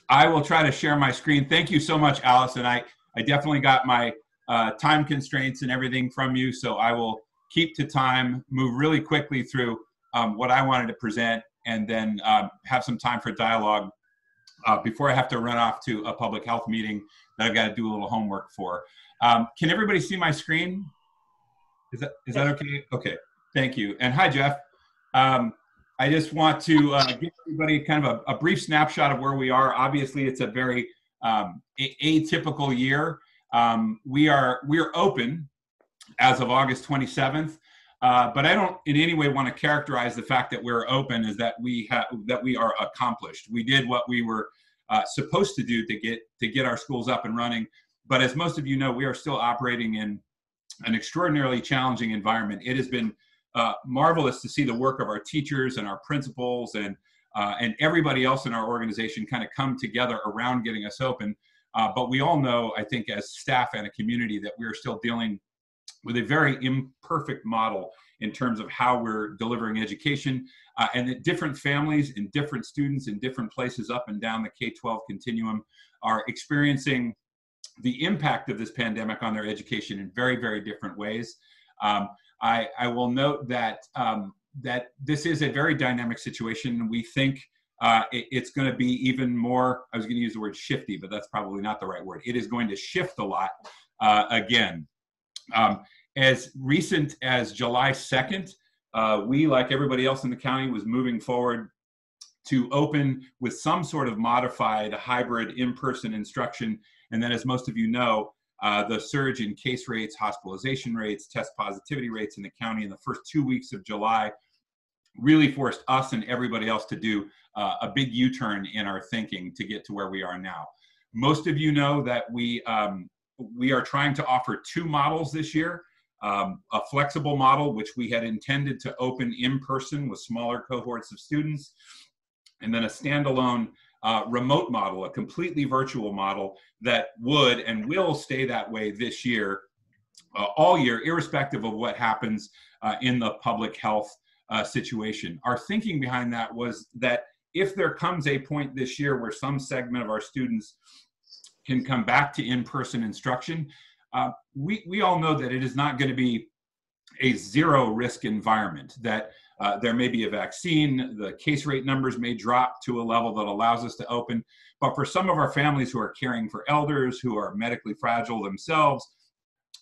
I will try to share my screen. Thank you so much, Allison. I definitely got my time constraints and everything from you, so I will keep to time, move really quickly through what I wanted to present, and then have some time for dialogue before I have to run off to a public health meeting that I've got to do a little homework for. Can everybody see my screen? Is that okay? Okay, thank you. And hi, Jeff. I just want to give everybody kind of a brief snapshot of where we are. Obviously, it's a very atypical year. We are open as of August 27th, but I don't in any way want to characterize the fact that we're open as that we are accomplished. We did what we were supposed to do to get our schools up and running. But as most of you know, we are still operating in an extraordinarily challenging environment. It has been marvelous to see the work of our teachers and our principals and everybody else in our organization kind of come together around getting us open. But we all know, I think, as staff and a community, that we are still dealing with a very imperfect model in terms of how we're delivering education, and that different families and different students in different places up and down the K-12 continuum are experiencing the impact of this pandemic on their education in very, very different ways. I will note that that this is a very dynamic situation. We think it's going to be even more, I was going to use the word shifty, but that's probably not the right word. It is going to shift a lot again. As recent as July 2nd, we, like everybody else in the county, was moving forward to open with some sort of modified hybrid in-person instruction. And then, as most of you know, the surge in case rates, hospitalization rates, test positivity rates in the county in the first 2 weeks of July really forced us and everybody else to do a big U-turn in our thinking to get to where we are now. Most of you know that we are trying to offer two models this year. A flexible model, which we had intended to open in person with smaller cohorts of students, and then a standalone remote model, a completely virtual model that would and will stay that way this year, all year, irrespective of what happens in the public health situation. Our thinking behind that was that if there comes a point this year where some segment of our students can come back to in-person instruction, we all know that it is not going to be a zero risk environment, that there may be a vaccine, the case rate numbers may drop to a level that allows us to open. But for some of our families who are caring for elders, who are medically fragile themselves,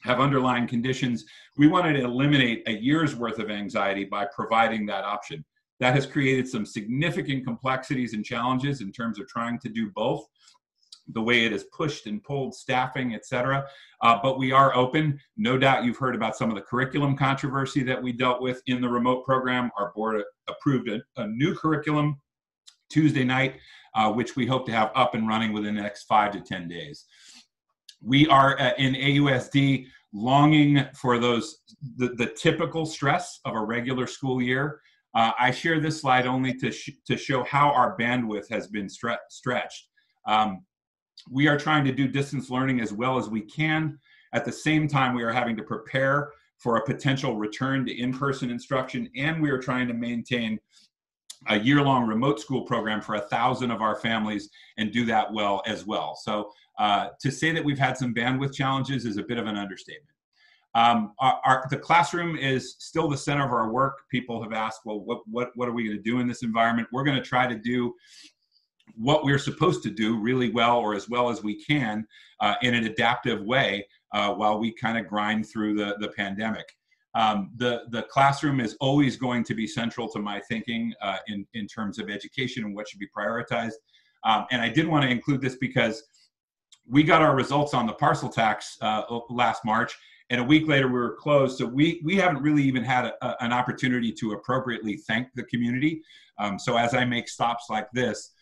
have underlying conditions, we wanted to eliminate a year's worth of anxiety by providing that option. That has created some significant complexities and challenges in terms of trying to do both, the way it has pushed and pulled staffing, et cetera. But we are open. No doubt you've heard about some of the curriculum controversy that we dealt with in the remote program. Our board approved a new curriculum Tuesday night, which we hope to have up and running within the next 5 to 10 days. We are in AUSD longing for the typical stress of a regular school year. I share this slide only to show how our bandwidth has been stretched. We are trying to do distance learning as well as we can. At the same time, we are having to prepare for a potential return to in-person instruction, and we are trying to maintain a year-long remote school program for 1,000 of our families and do that well as well. So to say that we've had some bandwidth challenges is a bit of an understatement. The classroom is still the center of our work. People have asked, well, what are we going to do in this environment? We're going to try to do what we're supposed to do really well, or as well as we can, in an adaptive way while we kind of grind through the pandemic. The classroom is always going to be central to my thinking in terms of education and what should be prioritized. And I did want to include this because we got our results on the parcel tax last March, and a week later we were closed. So we haven't really even had an opportunity to appropriately thank the community. So as I make stops like this,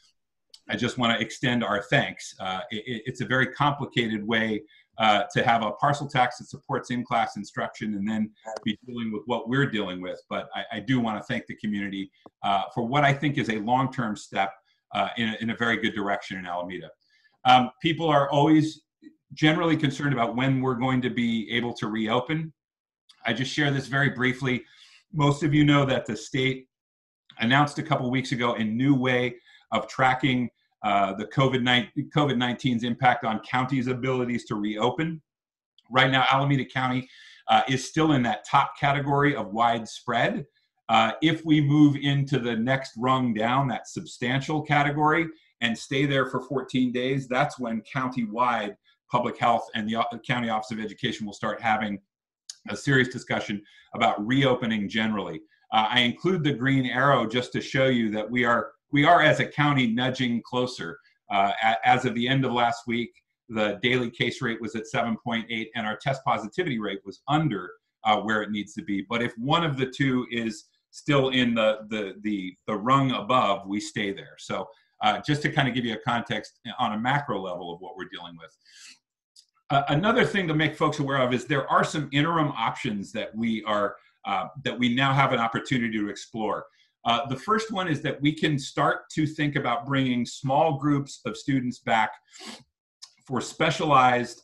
I just want to extend our thanks. It's a very complicated way to have a parcel tax that supports in-class instruction and then be dealing with what we're dealing with. But I do want to thank the community for what I think is a long-term step in a very good direction in Alameda. People are always generally concerned about when we're going to be able to reopen. I just share this very briefly. Most of you know that the state announced a couple weeks ago a new way of tracking the COVID-19's impact on counties' abilities to reopen. Right now, Alameda County is still in that top category of widespread. If we move into the next rung down, that substantial category, and stay there for 14 days, that's when county-wide public health and the County Office of Education will start having a serious discussion about reopening generally. I include the green arrow just to show you that we are as a county nudging closer. As of the end of last week, the daily case rate was at 7.8 and our test positivity rate was under where it needs to be. But if one of the two is still in the rung above, we stay there. So just to kind of give you a context on a macro level of what we're dealing with. Another thing to make folks aware of is there are some interim options that we now have an opportunity to explore. The first one is that we can start to think about bringing small groups of students back for specialized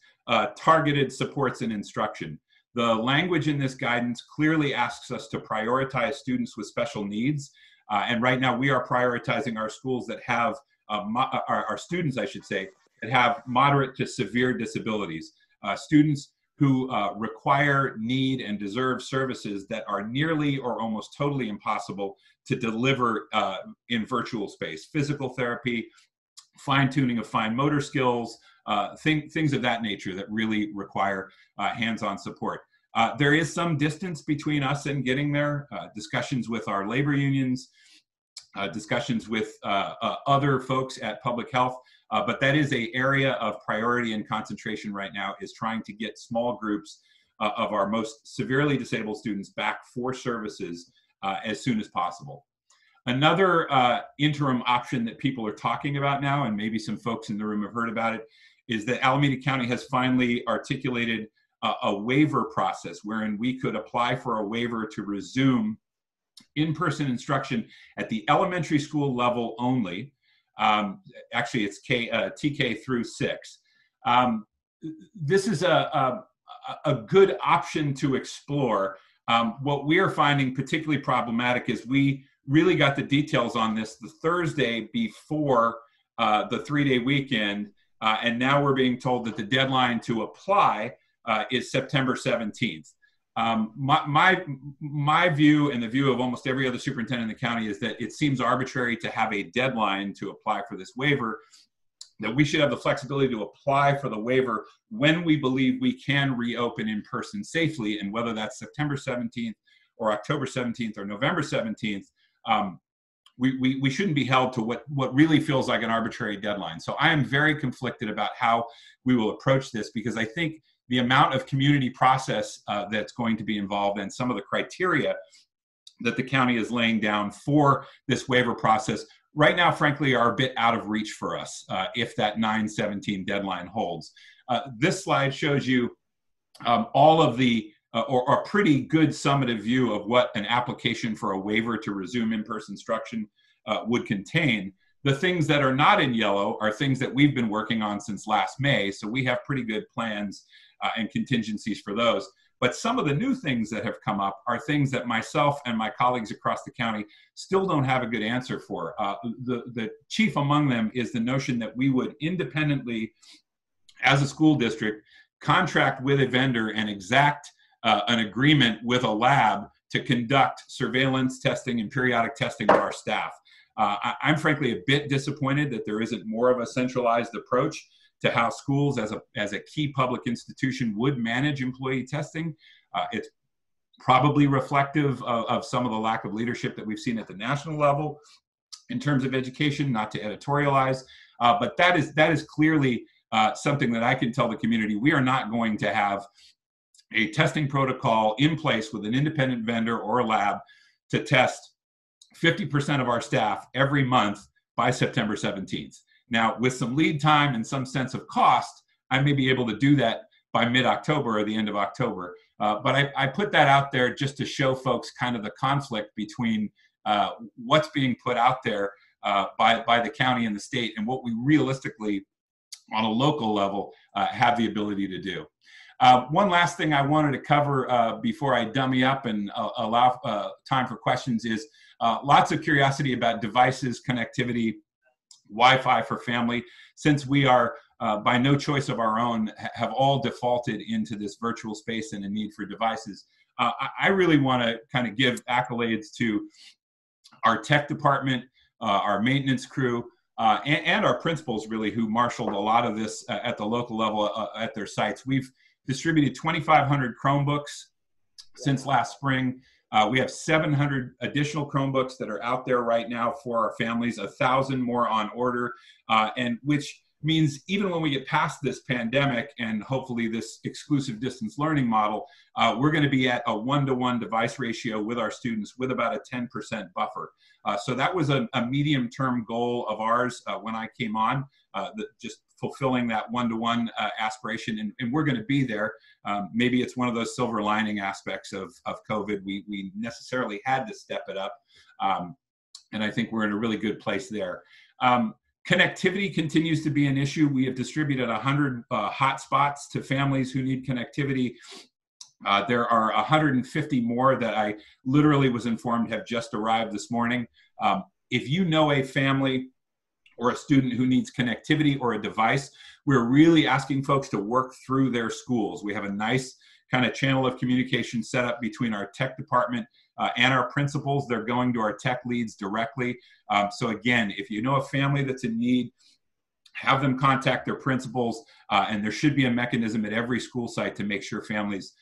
targeted supports and instruction. The language in this guidance clearly asks us to prioritize students with special needs. And right now we are prioritizing our schools that have, our students, I should say, that have moderate to severe disabilities. Students who require, need, and deserve services that are nearly or almost totally impossible to deliver in virtual space. Physical therapy, fine-tuning of fine motor skills, things of that nature that really require hands-on support. There is some distance between us and getting there. Discussions with our labor unions, discussions with other folks at public health, but that is an area of priority and concentration right now, is trying to get small groups of our most severely disabled students back for services as soon as possible. Another interim option that people are talking about now, and maybe some folks in the room have heard about it, is that Alameda County has finally articulated a waiver process wherein we could apply for a waiver to resume in-person instruction at the elementary school level only. Actually, it's TK through 6. This is a good option to explore. What we are finding particularly problematic is we really got the details on this the Thursday before the 3-day weekend, and now we're being told that the deadline to apply is September 17th. My view, and the view of almost every other superintendent in the county, is that it seems arbitrary to have a deadline to apply for this waiver, that we should have the flexibility to apply for the waiver when we believe we can reopen in person safely, and whether that's September 17th or October 17th or November 17th, we shouldn't be held to what really feels like an arbitrary deadline. So I am very conflicted about how we will approach this, because I think the amount of community process that's going to be involved and some of the criteria that the county is laying down for this waiver process right now, frankly, are a bit out of reach for us if that 9/17 deadline holds. This slide shows you all of the, or a pretty good summative view of what an application for a waiver to resume in-person instruction would contain. The things that are not in yellow are things that we've been working on since last May, so we have pretty good plans and contingencies for those. But some of the new things that have come up are things that myself and my colleagues across the county still don't have a good answer for. The chief among them is the notion that we would independently, as a school district, contract with a vendor and exact an agreement with a lab to conduct surveillance testing and periodic testing of our staff. I'm frankly a bit disappointed that there isn't more of a centralized approach to how schools as a key public institution would manage employee testing. It's probably reflective of some of the lack of leadership that we've seen at the national level in terms of education, not to editorialize, but that is clearly something that I can tell the community. We are not going to have a testing protocol in place with an independent vendor or a lab to test 50% of our staff every month by September 17th. Now, with some lead time and some sense of cost, I may be able to do that by mid-October or the end of October. But I put that out there just to show folks kind of the conflict between what's being put out there by the county and the state and what we realistically, on a local level, have the ability to do. One last thing I wanted to cover before I dummy up and allow time for questions is lots of curiosity about devices, connectivity, Wi-Fi for family, since we are by no choice of our own have all defaulted into this virtual space and a need for devices. I really want to kind of give accolades to our tech department, our maintenance crew, and our principals, really, who marshaled a lot of this at the local level at their sites. We've distributed 2,500 Chromebooks since last spring. We have 700 additional Chromebooks that are out there right now for our families, 1,000 more on order, and which means even when we get past this pandemic and hopefully this exclusive distance learning model, we're going to be at a 1-to-1 device ratio with our students with about a 10% buffer. So that was a medium-term goal of ours when I came on, just fulfilling that 1-to-1 aspiration, and we're going to be there. Maybe it's one of those silver lining aspects of COVID. We necessarily had to step it up, and I think we're in a really good place there. Connectivity continues to be an issue. We have distributed 100 hotspots to families who need connectivity. There are 150 more that I literally was informed have just arrived this morning. If you know a family or a student who needs connectivity or a device, we're really asking folks to work through their schools. We have a nice kind of channel of communication set up between our tech department and our principals. They're going to our tech leads directly. So again, if you know a family that's in need, have them contact their principals, and there should be a mechanism at every school site to make sure families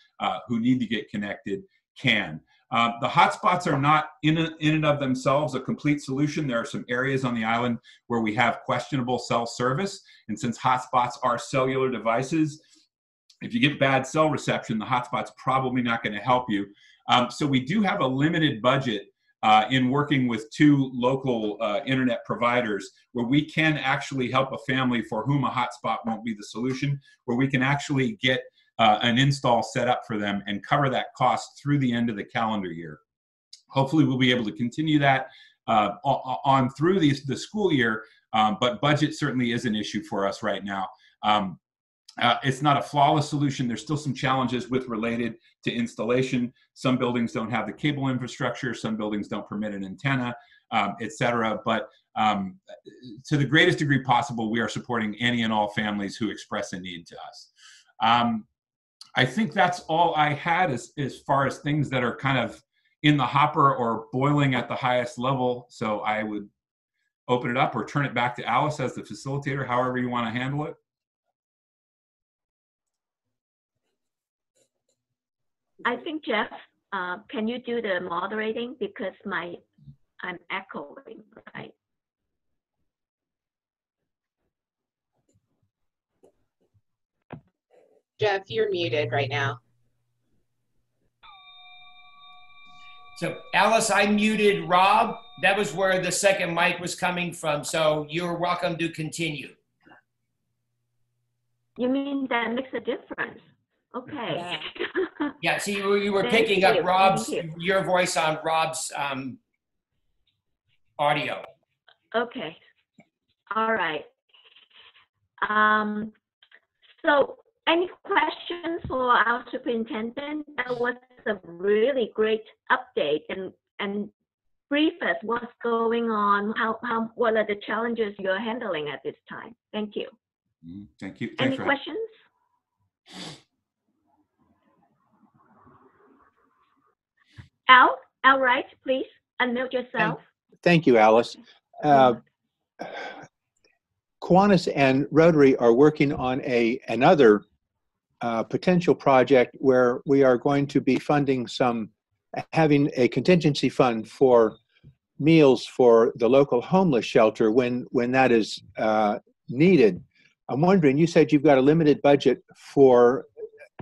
who need to get connected can. The hotspots are not in and of themselves a complete solution. There are some areas on the island where we have questionable cell service, and since hotspots are cellular devices, if you get bad cell reception, the hotspot's probably not going to help you. So we do have a limited budget in working with 2 local internet providers where we can actually help a family for whom a hotspot won't be the solution, where we can actually get an install set up for them and cover that cost through the end of the calendar year. Hopefully we'll be able to continue that on through the school year, but budget certainly is an issue for us right now. It's not a flawless solution. There's still some challenges related to installation. Some buildings don't have the cable infrastructure. Some buildings don't permit an antenna, et cetera. But to the greatest degree possible, we are supporting any and all families who express a need to us. I think that's all I had as far as things that are kind of in the hopper or boiling at the highest level. So I would open it up or turn it back to Alice as the facilitator, however you want to handle it. I think, Jeff, can you do the moderating because I'm echoing, right? Jeff, you're muted right now. So Alice, I muted Rob. That was where the second mic was coming from. So you're welcome to continue. You mean that makes a difference? Okay. Yeah, see, you were picking up your voice on Rob's audio. Okay. All right. So any questions for our superintendent? That was a really great update and brief us what's going on, what are the challenges you're handling at this time. Thank you. Thank you. Any questions? Al Wright, please unmute yourself. Thank you, Alice. Kiwanis and Rotary are working on another potential project where we are going to be funding having a contingency fund for meals for the local homeless shelter when that is needed. I'm wondering, you said you've got a limited budget for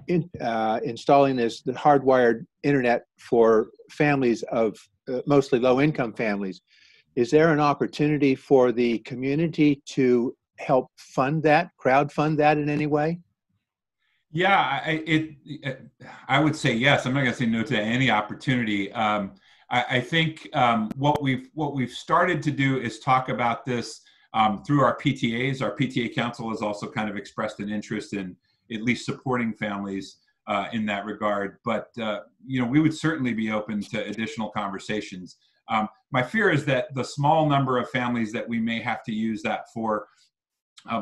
installing the hardwired internet for families of mostly low-income families. Is there an opportunity for the community to help fund that, crowdfund that in any way? Yeah, I would say yes. I'm not going to say no to any opportunity. I think what we've started to do is talk about this through our PTAs. Our PTA council has also kind of expressed an interest in at least supporting families in that regard. But we would certainly be open to additional conversations. My fear is that the small number of families that we may have to use that for,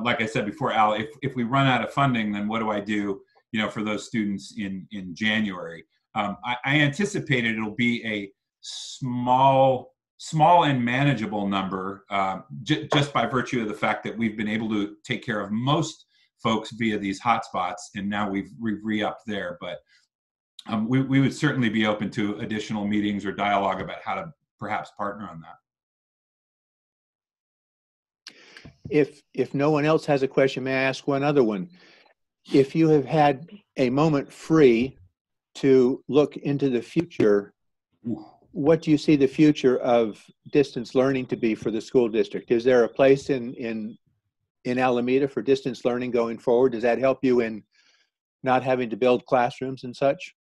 like I said before, Al, if we run out of funding, then what do I do, for those students in January? I anticipated it'll be a small and manageable number, just by virtue of the fact that we've been able to take care of most folks via these hotspots, and now we've re-upped there. But we would certainly be open to additional meetings or dialogue about how to perhaps partner on that. If no one else has a question, may I ask one other one? If you have had a moment free to look into the future, what do you see the future of distance learning to be for the school district? Is there a place in Alameda for distance learning going forward? Does that help you in not having to build classrooms and such?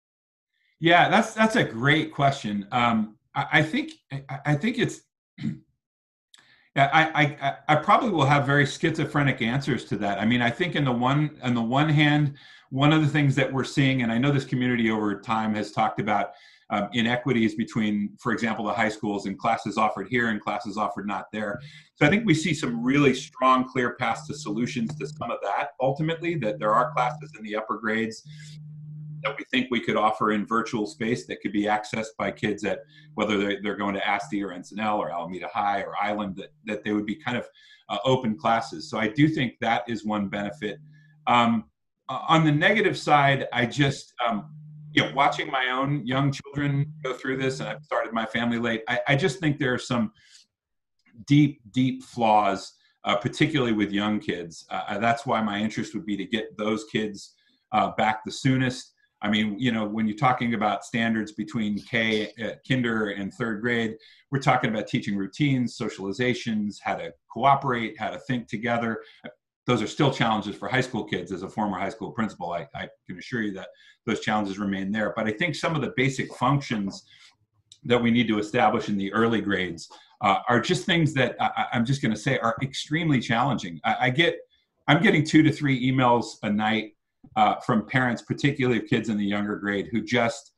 Yeah, that's a great question. I think it's. I probably will have very schizophrenic answers to that. I mean, I think on the one hand, one of the things that we're seeing, and I know this community over time has talked about inequities between, for example, the high schools and classes offered here and classes offered not there. So I think we see some really strong, clear paths to solutions to some of that. Ultimately, that there are classes in the upper grades that we think we could offer in virtual space that could be accessed by kids at, whether they're going to AUSD or Encinal or Alameda High or Island, that they would be kind of open classes. So I do think that is one benefit. On the negative side, I just, watching my own young children go through this, and I've started my family late, I just think there are some deep, deep flaws, particularly with young kids. That's why my interest would be to get those kids back the soonest. I mean, when you're talking about standards between kinder and third grade, we're talking about teaching routines, socializations, how to cooperate, how to think together. Those are still challenges for high school kids. As a former high school principal, I can assure you that those challenges remain there. But I think some of the basic functions that we need to establish in the early grades are just things that I'm just going to say are extremely challenging. I'm getting 2 to 3 emails a night from parents, particularly of kids in the younger grade, who just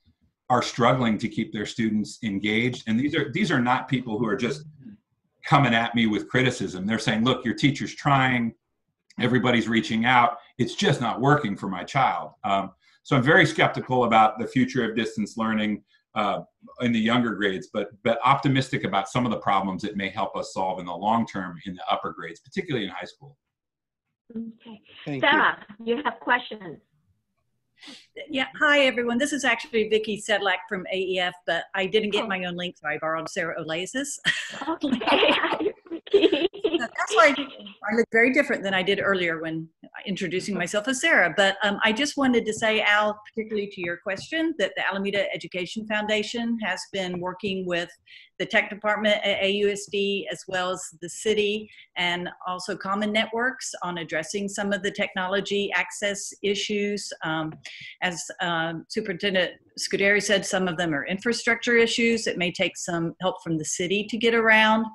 are struggling to keep their students engaged. And these are not people who are just coming at me with criticism. They're saying, look, your teacher's trying, everybody's reaching out, it's just not working for my child. So I'm very skeptical about the future of distance learning in the younger grades, but optimistic about some of the problems it may help us solve in the long term in the upper grades, particularly in high school. Okay. Thank Sarah, you have questions. Yeah, hi everyone. This is actually Vicki Sedlak from AEF, but I didn't get my own link, so I borrowed Sarah Olaiz's. Okay. Hi, Vicky. That's why I look very different than I did earlier when introducing myself as Sarah. But I just wanted to say, Al, particularly to your question, that the Alameda Education Foundation has been working with the tech department at AUSD, as well as the city, and also Common Networks on addressing some of the technology access issues. As Superintendent Scuderi said, some of them are infrastructure issues. It may take some help from the city to get around.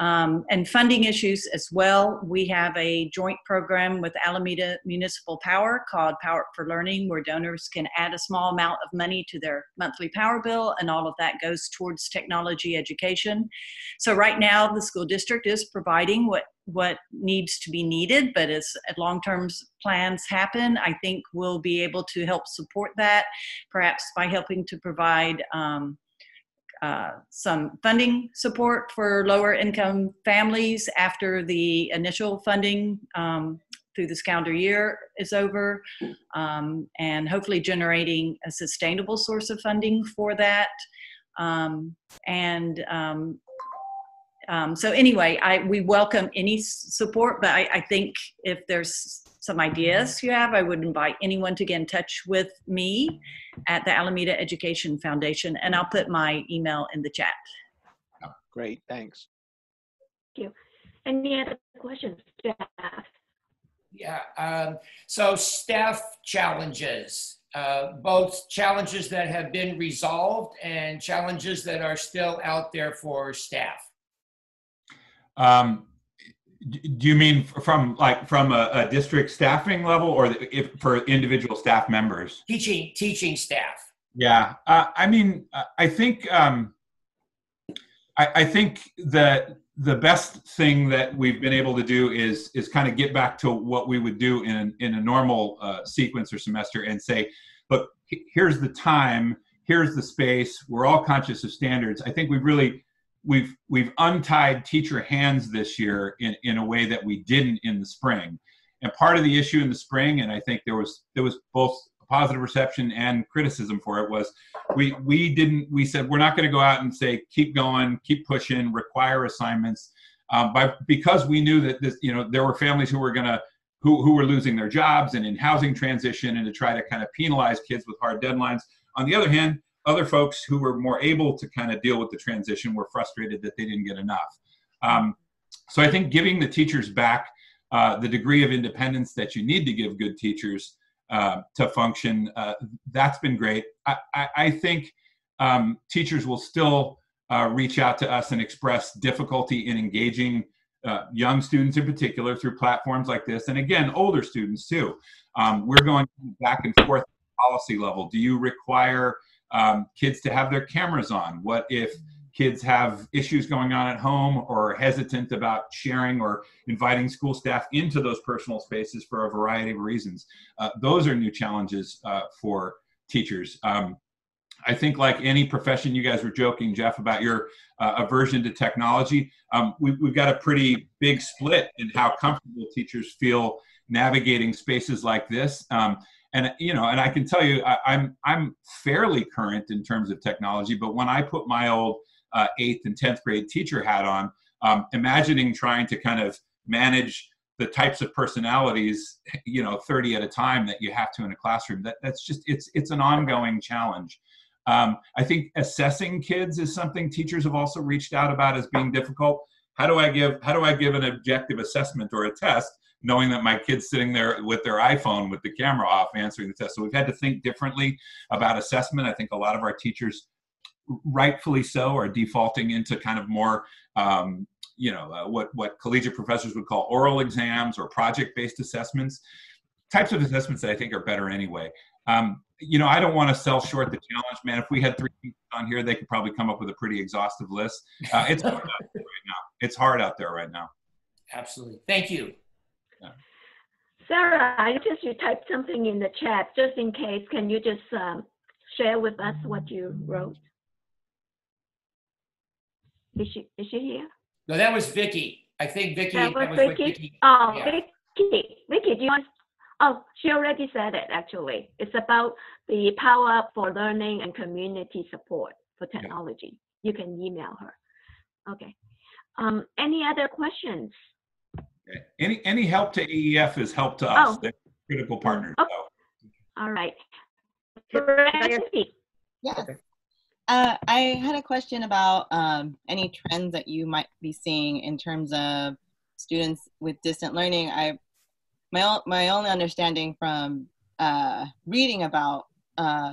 And funding issues as well. We have a joint program with Alameda Municipal Power called Power for Learning, where donors can add a small amount of money to their monthly power bill, and all of that goes towards technology education. So right now, the school district is providing what needs to be needed, but as long-term plans happen, I think we'll be able to help support that, perhaps by helping to provide some funding support for lower income families after the initial funding through this calendar year is over, and hopefully generating a sustainable source of funding for that. So anyway, we welcome any support, but I think if there's some ideas you have, I would invite anyone to get in touch with me at the Alameda Education Foundation, and I'll put my email in the chat. Great, thanks. Thank you. Any other questions, Jeff? Yeah, so staff challenges, both challenges that have been resolved and challenges that are still out there for staff. Do you mean from a district staffing level, or for individual staff members? Teaching staff. Yeah, I mean, I think I think that the best thing that we've been able to do is kind of get back to what we would do in a normal sequence or semester and say, look, here's the time, here's the space. We're all conscious of standards. I think we've untied teacher hands this year in a way that we didn't in the spring. And part of the issue in the spring, and I think there was both positive reception and criticism for it, was we said we're not going to go out and say keep going, keep pushing, require assignments, because we knew that this, there were families who were losing their jobs and in housing transition, and to try to kind of penalize kids with hard deadlines. On the other hand, other folks who were more able to kind of deal with the transition were frustrated that they didn't get enough. So I think giving the teachers back the degree of independence that you need to give good teachers to function, that's been great. I think teachers will still reach out to us and express difficulty in engaging young students in particular through platforms like this. And again, older students too. We're going back and forth at the policy level. Do you require kids to have their cameras on? What if kids have issues going on at home or are hesitant about sharing or inviting school staff into those personal spaces for a variety of reasons? Those are new challenges for teachers. I think like any profession, you guys were joking, Jeff, about your aversion to technology. We've got a pretty big split in how comfortable teachers feel navigating spaces like this. And I can tell you, I'm fairly current in terms of technology, but when I put my old 8th and 10th grade teacher hat on, imagining trying to kind of manage the types of personalities, 30 at a time that you have to in a classroom, that's just, it's an ongoing challenge. I think assessing kids is something teachers have also reached out about as being difficult. How do I give an objective assessment or a test, knowing that my kid's sitting there with their iPhone with the camera off answering the test? So we've had to think differently about assessment. I think a lot of our teachers, rightfully so, are defaulting into kind of more, what collegiate professors would call oral exams or project-based assessments, types of assessments that I think are better anyway. I don't want to sell short the challenge, man. If we had 3 people on here, they could probably come up with a pretty exhaustive list. It's hard out there right now. It's hard out there right now. Absolutely. Thank you. Yeah. Sarah, I noticed you typed something in the chat. Just in case, can you just share with us what you wrote? Is she here? No, that was Vicky. I think Vicky. That was Vicky? Vicky. Oh, Yeah. Vicky, do you want? Oh, she already said it, actually. It's about the Power Up for Learning and Community Support for Technology. You can email her. Okay. Any other questions? Okay. Any help to AEF is help to us. Oh. They're critical partners. Oh. All right. Brandy. Yes. I had a question about any trends that you might be seeing in terms of students with distant learning. My only understanding from reading about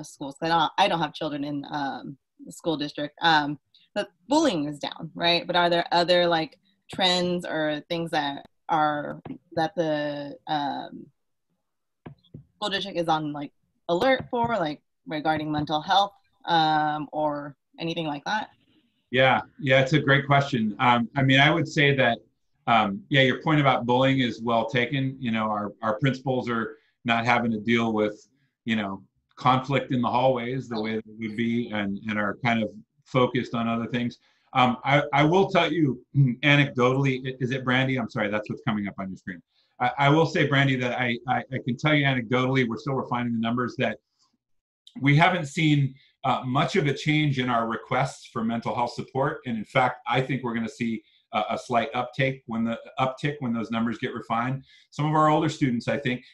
schools, I don't have children in the school district, but bullying is down, right? But are there other like trends or things that the school district is on like alert for, like regarding mental health or anything like that? Yeah, it's a great question. I would say that, your point about bullying is well taken. Our principals are not having to deal with, conflict in the hallways the way that it would be, and are kind of focused on other things. I will tell you anecdotally, is it Brandy? I'm sorry, that's what's coming up on your screen. I will say, Brandy, that I can tell you anecdotally, we're still refining the numbers, that we haven't seen much of a change in our requests for mental health support. And in fact, I think we're going to see a slight uptick when those numbers get refined. Some of our older students, I think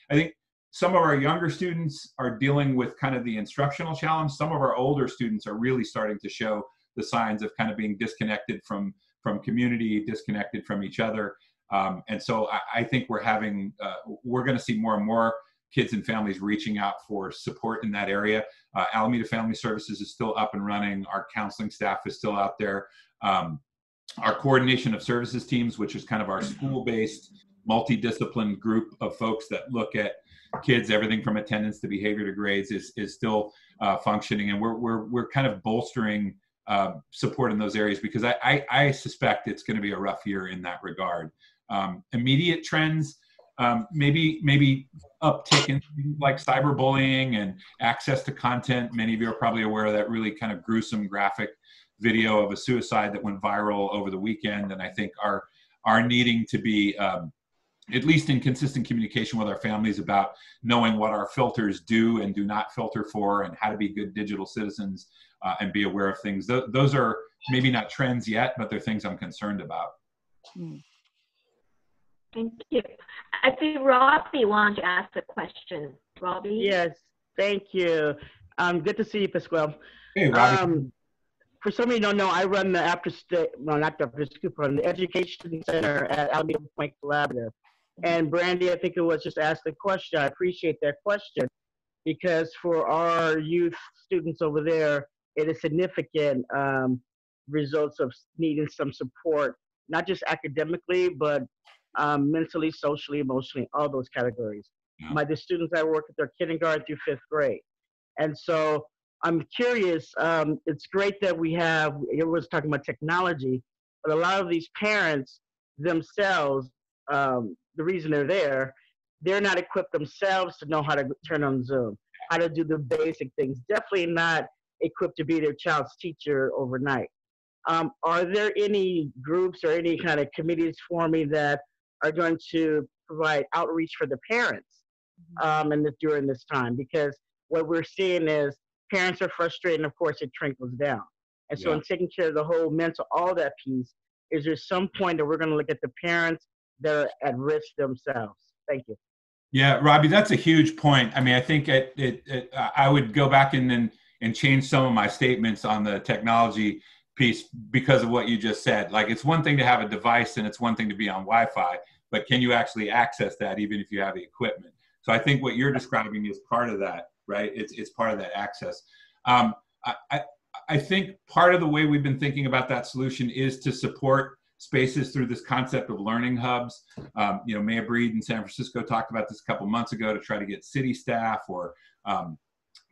some of our younger students are dealing with kind of the instructional challenge. Some of our older students are really starting to show the signs of kind of being disconnected from community, disconnected from each other. And so I think we're going to see more and more kids and families reaching out for support in that area. Alameda Family Services is still up and running. Our counseling staff is still out there. Our coordination of services teams, which is kind of our school-based multidisciplined group of folks that look at kids, everything from attendance to behavior to grades, is still functioning. And we're kind of bolstering support in those areas, because I suspect it's going to be a rough year in that regard. Immediate trends, maybe uptick in things like cyberbullying and access to content. Many of you are probably aware of that really kind of gruesome graphic video of a suicide that went viral over the weekend, and I think are needing to be at least in consistent communication with our families about knowing what our filters do and do not filter for, and how to be good digital citizens and be aware of things. Those are maybe not trends yet, but they're things I'm concerned about. Thank you. I think Robbie wants to ask a question. Robbie? Yes, thank you. Good to see you, Pasquale. Hey, Robbie. For some of you who don't know, I run the not after school, but the Education Center at Alameda Point Collaborative. And Brandy, I think it was just asked the question. I appreciate that question, because for our youth students over there, it is significant results of needing some support, not just academically, but mentally, socially, emotionally, all those categories. Yeah. The students I work with are kindergarten through 5th grade. And so I'm curious, it's great that everyone's talking about technology, but a lot of these parents themselves, the reason they're not equipped themselves to know how to turn on Zoom, how to do the basic things, definitely not equipped to be their child's teacher overnight. Are there any groups or any kind of committees forming that are going to provide outreach for the parents during this time? Because what we're seeing is parents are frustrated, and of course it trickles down. And so in taking care of the whole mental, all that piece, is there some point that we're going to look at the parents that are at risk themselves? Thank you. Yeah, Robbie, that's a huge point. I mean, I think I would go back and change some of my statements on the technology piece because of what you just said. Like, it's one thing to have a device and it's one thing to be on Wi-Fi, but can you actually access that even if you have the equipment? So I think what you're describing is part of that, right? It's part of that access. I think part of the way we've been thinking about that solution is to support spaces through this concept of learning hubs. Maya Breed in San Francisco talked about this a couple months ago to try to get city staff or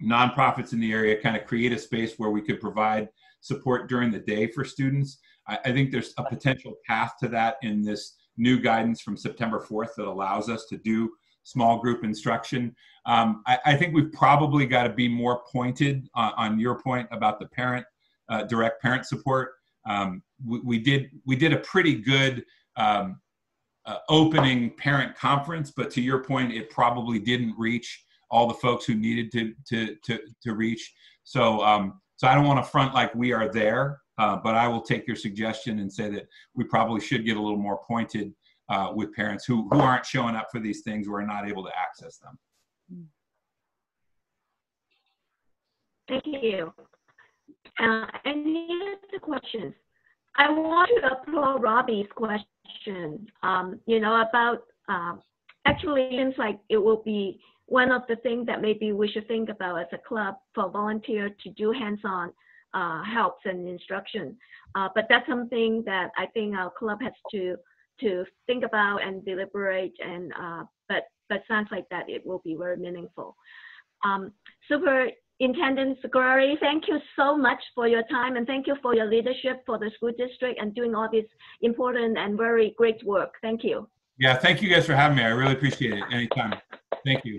nonprofits in the area kind of create a space where we could provide support during the day for students. I think there's a potential path to that in this new guidance from September 4th that allows us to do small group instruction. I think we've probably got to be more pointed on your point about the direct parent support. We did a pretty good opening parent conference, but to your point, it probably didn't reach all the folks who needed to reach. So I don't want to front like we are there, but I will take your suggestion and say that we probably should get a little more pointed with parents who aren't showing up for these things, who are not able to access them. Thank you. Any other questions? I want to applaud Robbie's question, about actually it seems like it will be one of the things that maybe we should think about as a club for volunteers to do hands-on helps and instruction. But that's something that I think our club has to think about and deliberate, and but sounds like that it will be very meaningful. Superintendent Scuderi, thank you so much for your time, and thank you for your leadership for the school district and doing all this important and very great work. Thank you. Yeah, thank you guys for having me. I really appreciate it. Anytime. Thank you.